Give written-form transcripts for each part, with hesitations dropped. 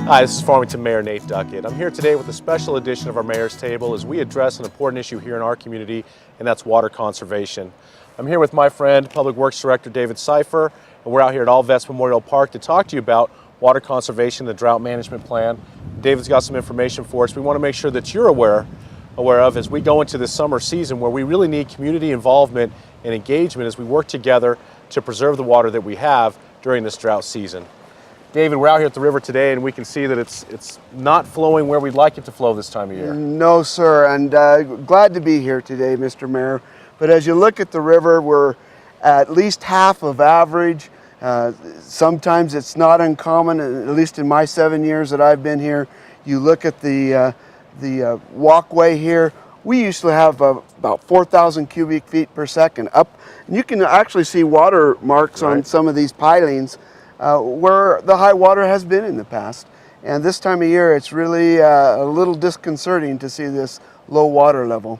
Hi, this is Farmington Mayor Nate Duckett. I'm here today with a special edition of our Mayor's Table as we address an important issue here in our community, and that's water conservation. I'm here with my friend, Public Works Director David Seifer, and we're out here at All Vets Memorial Park to talk to you about water conservation, the drought management plan. David's got some information for us we want to make sure that you're aware of as we go into this summer season where we really need community involvement and engagement as we work together to preserve the water that we have during this drought season. David, we're out here at the river today and we can see that it's not flowing where we'd like it to flow this time of year. No, sir, and glad to be here today, Mr. Mayor. But as you look at the river, we're at least half of average. Sometimes it's not uncommon, at least in my 7 years that I've been here. You look at the walkway here, we usually have about 4,000 cubic feet per second up. And you can actually see water marks on some of these pilings where the high water has been in the past. And this time of year, it's really a little disconcerting to see this low water level.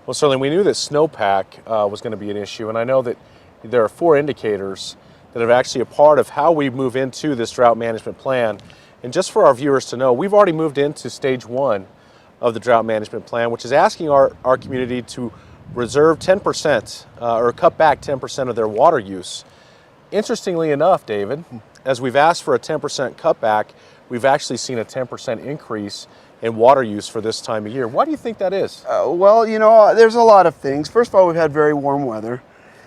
Well, certainly we knew that snowpack was going to be an issue, and I know that there are 4 indicators that are actually a part of how we move into this drought management plan. And just for our viewers to know, we've already moved into stage 1 of the drought management plan, which is asking our community to reserve 10% or cut back 10% of their water use. Interestingly enough, David, as we've asked for a 10% cutback, we've actually seen a 10% increase in water use for this time of year. Why do you think that is? Well, you know, there's a lot of things. First of all, we've had very warm weather.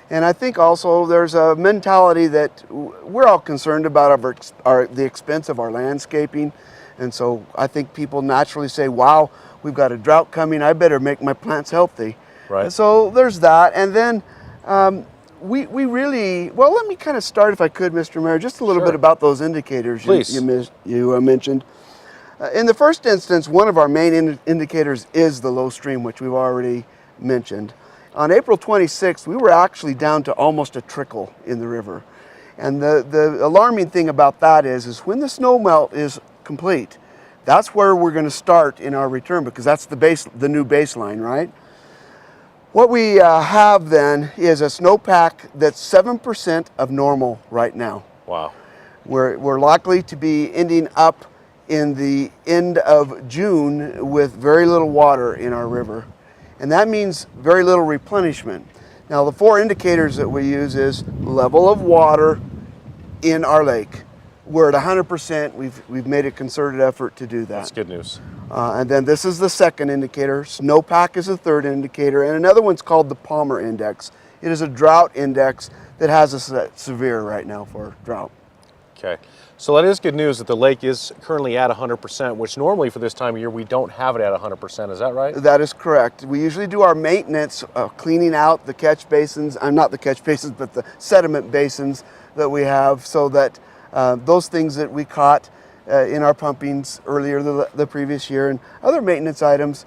And I think also there's a mentality that we're all concerned about the expense of our landscaping. And so I think people naturally say, wow, we've got a drought coming, I better make my plants healthy. Right. And so there's that. And then we really, well, let me kind of start, if I could, Mr. Mayor, just a little bit about those indicators you mentioned. In the first instance, one of our main indicators is the low stream, which we've already mentioned. On April 26th, we were actually down to almost a trickle in the river. And the alarming thing about that is when the snow melt is complete, that's where we're going to start in our return, because that's the new baseline, right? What we have then is a snowpack that's 7% of normal right now. Wow. We're likely to be ending up in the end of June with very little water in our river. And that means very little replenishment. Now, the 4 indicators that we use is level of water in our lake. We're at 100%. We've made a concerted effort to do that. That's good news. And then this is the second indicator. Snowpack is the third indicator. And another one's called the Palmer Index. It is a drought index that has us at severe right now for drought. Okay. So that is good news that the lake is currently at 100%, which normally for this time of year we don't have it at 100%. Is that right? That is correct. We usually do our maintenance, cleaning out the catch basins, not the catch basins, but the sediment basins that we have, so that those things that we caught in our pumpings earlier the previous year and other maintenance items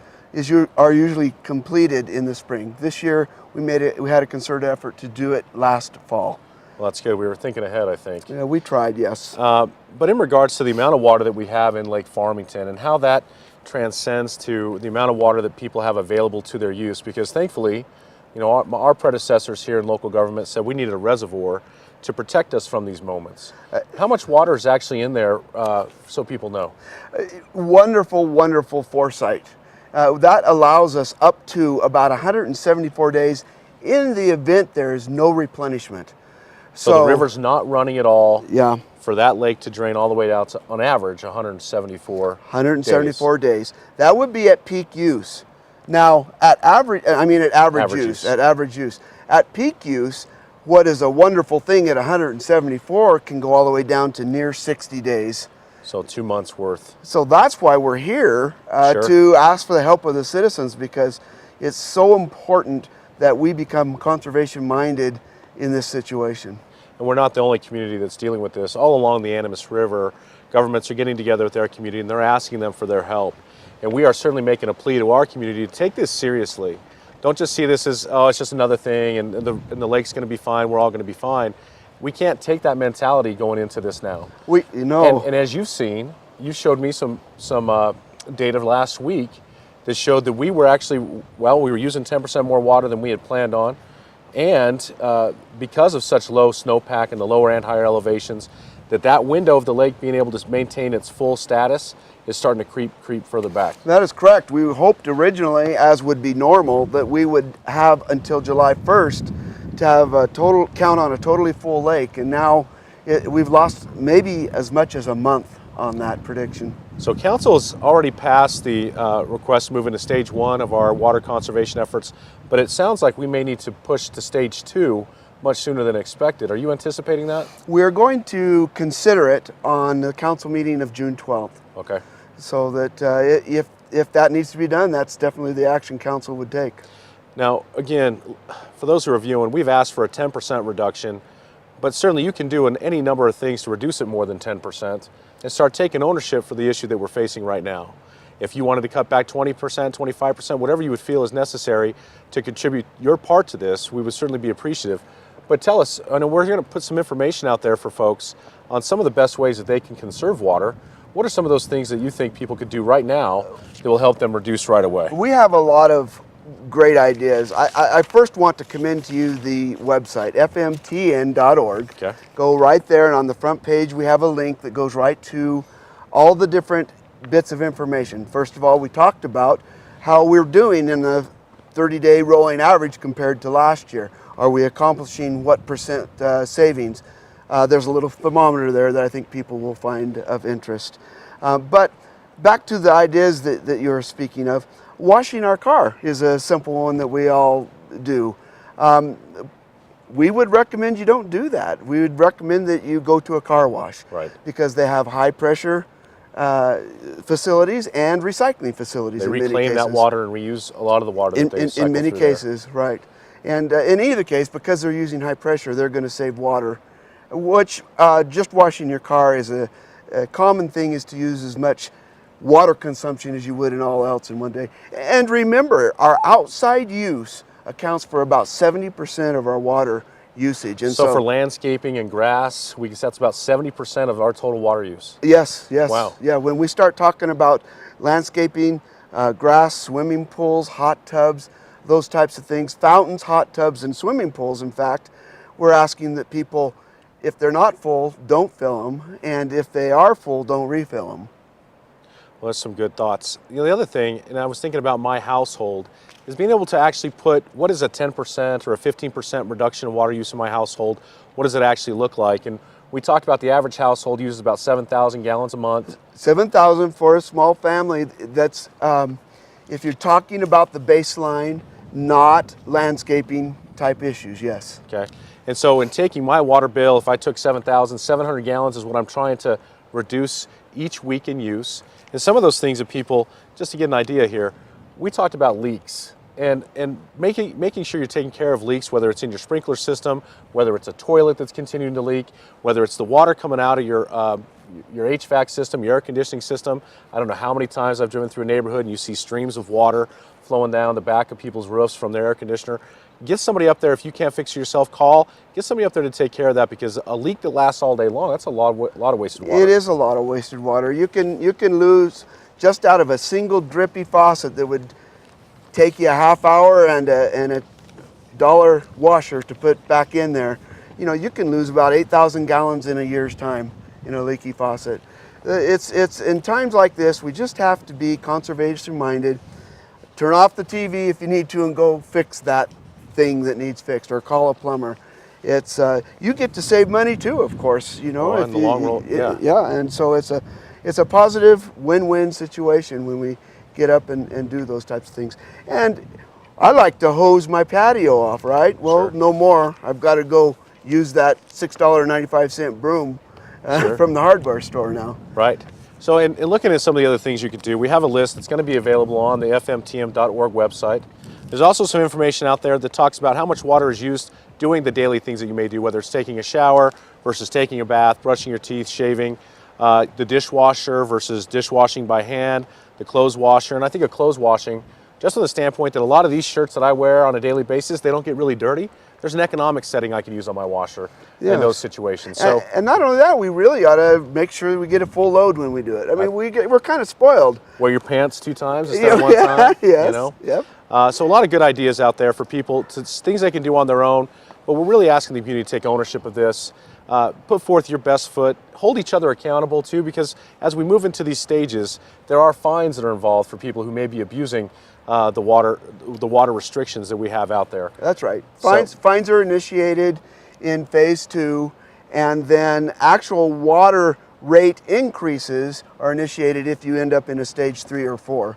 are usually completed in the spring. This year we had a concerted effort to do it last fall. Well, that's good. We were thinking ahead, I think. Yeah, we tried, yes. But in regards to the amount of water that we have in Lake Farmington and how that transcends to the amount of water that people have available to their use, because thankfully, you know, our predecessors here in local government said we needed a reservoir to protect us from these moments. How much water is actually in there so people know? Wonderful, wonderful foresight. That allows us up to about 174 days in the event there is no replenishment. So the river's not running at all. Yeah. For that lake to drain all the way out to, on average, 174 days. That would be at peak use. Now, at average use. At peak use, what is a wonderful thing at 174 can go all the way down to near 60 days. So 2 months worth. So that's why we're here to ask for the help of the citizens, because it's so important that we become conservation minded in this situation. And we're not the only community that's dealing with this. All along the Animas River, governments are getting together with their community and they're asking them for their help. And we are certainly making a plea to our community to take this seriously. Don't just see this as, oh, it's just another thing and the lake's going to be fine, we're all going to be fine. We can't take that mentality going into this now. And as you've seen, you showed me some data last week that showed that we were actually, well, we were using 10% more water than we had planned on. And because of such low snowpack and the lower and higher elevations, that window of the lake being able to maintain its full status is starting to creep further back. That is correct. We hoped originally, as would be normal, that we would have until July 1st to have a total count on a totally full lake, and now we've lost maybe as much as a month on that prediction. So council has already passed the request to move into stage 1 of our water conservation efforts, but it sounds like we may need to push to stage 2 much sooner than expected. Are you anticipating that? We're going to consider it on the council meeting of June 12th. Okay. So that if that needs to be done, that's definitely the action council would take. Now, again, for those who are viewing, we've asked for a 10% reduction, but certainly you can do any number of things to reduce it more than 10% and start taking ownership for the issue that we're facing right now. If you wanted to cut back 20%, 25%, whatever you would feel is necessary to contribute your part to this, we would certainly be appreciative. But tell us, I know we're going to put some information out there for folks on some of the best ways that they can conserve water. What are some of those things that you think people could do right now that will help them reduce right away? We have a lot of great ideas. I first want to commend to you the website, fmtn.org. Okay. Go right there, and on the front page we have a link that goes right to all the different bits of information. First of all, we talked about how we're doing in the 30-day rolling average compared to last year. Are we accomplishing what percent savings? There's a little thermometer there that I think people will find of interest. But back to the ideas that you're speaking of, washing our car is a simple one that we all do. We would recommend you don't do that. We would recommend that you go to a car wash. Right. Because they have high pressure facilities and recycling facilities. They in reclaim many cases. that water and reuse a lot of the water that they cycle in many through there. cases, right. And in either case, because they're using high pressure, they're going to save water, which just washing your car is a common thing, is to use as much water consumption as you would in all else in one day. And remember, our outside use accounts for about 70% of our water usage. And so for landscaping and grass, that's about 70% of our total water use. Yes, yes. Wow. Yeah, when we start talking about landscaping, grass, swimming pools, hot tubs, those types of things, fountains, hot tubs, and swimming pools, in fact, we're asking that people, if they're not full, don't fill them, and if they are full, don't refill them. Well, that's some good thoughts. The other thing, and I was thinking about my household, is being able to actually put what is a 10% or a 15% reduction in water use in my household. What does it actually look like? And we talked about the average household uses about 7,000 gallons a month. 7,000 for a small family. That's if you're talking about the baseline, not landscaping type issues, yes. Okay. And so in taking my water bill, if I took 7,700 gallons is what I'm trying to reduce each week in use. And some of those things that people, just to get an idea here, we talked about leaks and making sure you're taking care of leaks, whether it's in your sprinkler system, whether it's a toilet that's continuing to leak, whether it's the water coming out of your HVAC system, your air conditioning system. I don't know how many times I've driven through a neighborhood and you see streams of water flowing down the back of people's roofs from their air conditioner. Get somebody up there. If you can't fix it yourself, call. Get somebody up there to take care of that, because a leak that lasts all day long, that's a lot of wasted water. It is a lot of wasted water. You can lose, just out of a single drippy faucet that would take you a half hour and a $1 washer to put back in there, you can lose about 8,000 gallons in a year's time in a leaky faucet. It's in times like this, we just have to be conservation minded. Turn off the TV if you need to and go fix that thing that needs fixed, or call a plumber. It's you get to save money too, of course. In the long run, yeah. Yeah, and so it's a positive win-win situation when we get up and do those types of things. And I like to hose my patio off, right? Well, Sure. no more. I've got to go use that $6.95 broom Sure. from the hardware store now. Right. So in looking at some of the other things you could do, we have a list that's going to be available on the fmtm.org website. There's also some information out there that talks about how much water is used doing the daily things that you may do, whether it's taking a shower versus taking a bath, brushing your teeth, shaving, the dishwasher versus dishwashing by hand, the clothes washer. And I think of clothes washing just from the standpoint that a lot of these shirts that I wear on a daily basis, they don't get really dirty. There's an economic setting I can use on my washer in those situations. So, and not only that, we really ought to make sure we get a full load when we do it. I mean, we're kind of spoiled. Wear your pants 2 times instead of 1 time. Yes. Yep. So a lot of good ideas out there for people, things they can do on their own, but we're really asking the community to take ownership of this. put forth your best foot, hold each other accountable too, because as we move into these stages, there are fines that are involved for people who may be abusing the water restrictions that we have out there. That's right. Fines are initiated in phase 2, and then actual water rate increases are initiated if you end up in a stage 3 or 4.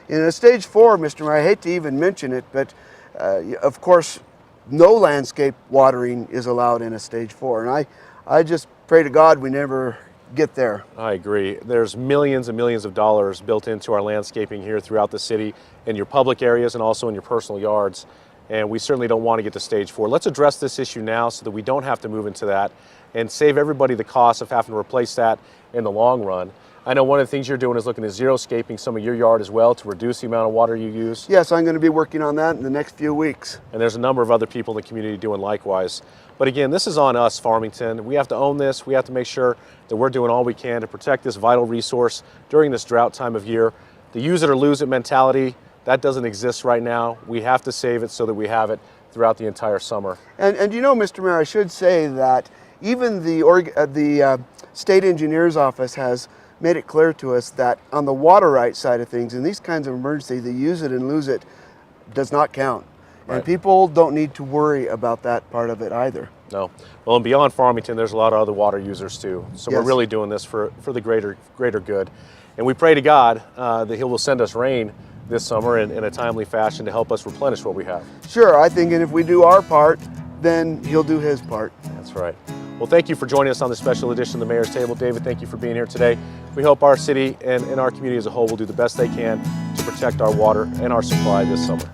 In a stage 4, Mr. Mayor, I hate to even mention it, but of course, no landscape watering is allowed in a stage 4. And I just pray to God we never get there. I agree. There's millions and millions of dollars built into our landscaping here throughout the city, in your public areas and also in your personal yards. And we certainly don't want to get to stage 4. Let's address this issue now so that we don't have to move into that and save everybody the cost of having to replace that in the long run. I know one of the things you're doing is looking at xeriscaping some of your yard as well to reduce the amount of water you use. Yes, I'm going to be working on that in the next few weeks. And there's a number of other people in the community doing likewise. But again, this is on us, Farmington. We have to own this. We have to make sure that we're doing all we can to protect this vital resource during this drought time of year. The use it or lose it mentality, that doesn't exist right now. We have to save it so that we have it throughout the entire summer. And you know, Mr. Mayor, I should say that even the state engineer's office has made it clear to us that on the water rights side of things, in these kinds of emergency, the use it and lose it does not count. Right. And people don't need to worry about that part of it either. No. Well, and beyond Farmington, there's a lot of other water users too. So yes, we're really doing this for the greater good. And we pray to God that He will send us rain this summer in a timely fashion to help us replenish what we have. Sure, I think, and if we do our part, then He'll do His part. That's right. Well, thank you for joining us on this special edition of the Mayor's Table. David, thank you for being here today. We hope our city and our community as a whole will do the best they can to protect our water and our supply this summer.